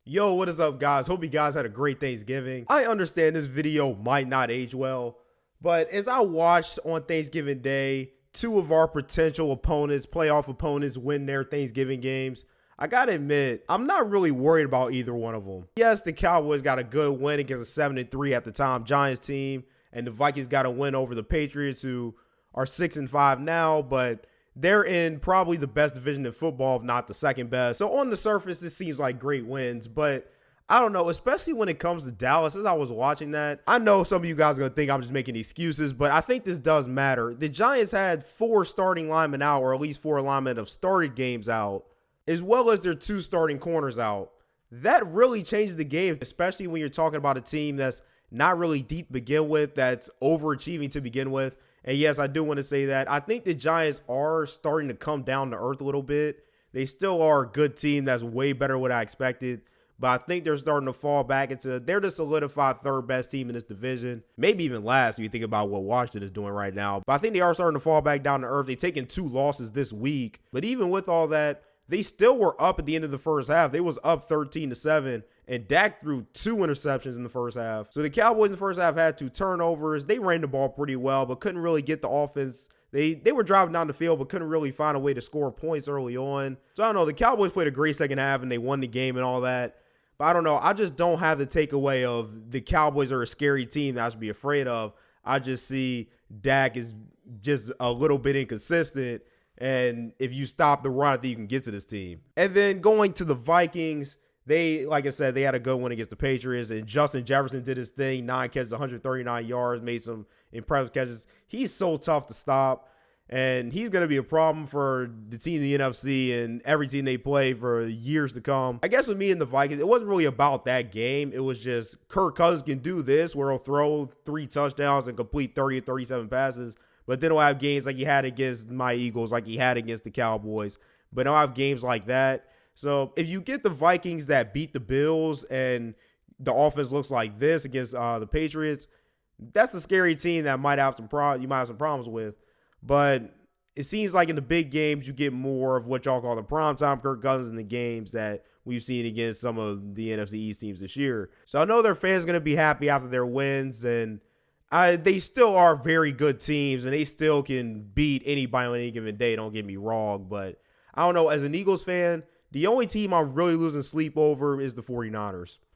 Yo, what is up, guys? Hope you guys had a great Thanksgiving. I understand this video might not age well, but as I watched on Thanksgiving Day, two of our potential opponents, playoff opponents, win their Thanksgiving games, I gotta admit, I'm not really worried about either one of them. Yes, the Cowboys got a good win against a 7-3 at the time Giants team, and the Vikings got a win over the Patriots, who are 6-5 now, but they're in probably the best division in football, if not the second best. So on the surface, this seems like great wins, but I don't know, especially when it comes to Dallas. As I was watching that, I know some of you guys are going to think I'm just making excuses, but I think this does matter. The Giants had 4 starting linemen out, or at least 4 linemen have started games out, as well as their 2 starting corners out. That really changes the game, especially when you're talking about a team that's not really deep to begin with, that's overachieving to begin with. And yes, I do want to say that I think the Giants are starting to come down to earth a little bit. They still are a good team that's way better than what I expected. But I think they're starting to fall back into, they're the solidified third best team in this division. Maybe even last when you think about what Washington is doing right now. But I think they are starting to fall back down to earth. They've taken 2 losses this week. But even with all that, they still were up at the end of the first half. They was up 13-7. And Dak threw 2 interceptions in the first half. So the Cowboys in the first half had 2 turnovers. They ran the ball pretty well, but couldn't really get the offense. They were driving down the field, but couldn't really find a way to score points early on. So I don't know. The Cowboys played a great second half, and they won the game and all that. But I don't know. I just don't have the takeaway of the Cowboys are a scary team that I should be afraid of. I just see Dak is just a little bit inconsistent. And if you stop the run, I think you can get to this team. And then going to the Vikings, they, like I said, they had a good win against the Patriots, and Justin Jefferson did his thing, 9 catches, 139 yards, made some impressive catches. He's so tough to stop, and he's going to be a problem for the team in the NFC and every team they play for years to come. I guess with me and the Vikings, it wasn't really about that game. It was just Kirk Cousins can do this, where he'll throw 3 touchdowns and complete 30 or 37 passes, but then he'll have games like he had against my Eagles, like he had against the Cowboys, but he'll have games like that. So if you get the Vikings that beat the Bills and the offense looks like this against the Patriots, that's a scary team that might have some you might have some problems with. But it seems like in the big games you get more of what y'all call the primetime Kirk Cousins in the games that we've seen against some of the NFC East teams this year. So I know their fans are going to be happy after their wins, and they still are very good teams, and they still can beat anybody on any given day. Don't get me wrong, but I don't know. As an Eagles fan, the only team I'm really losing sleep over is the 49ers.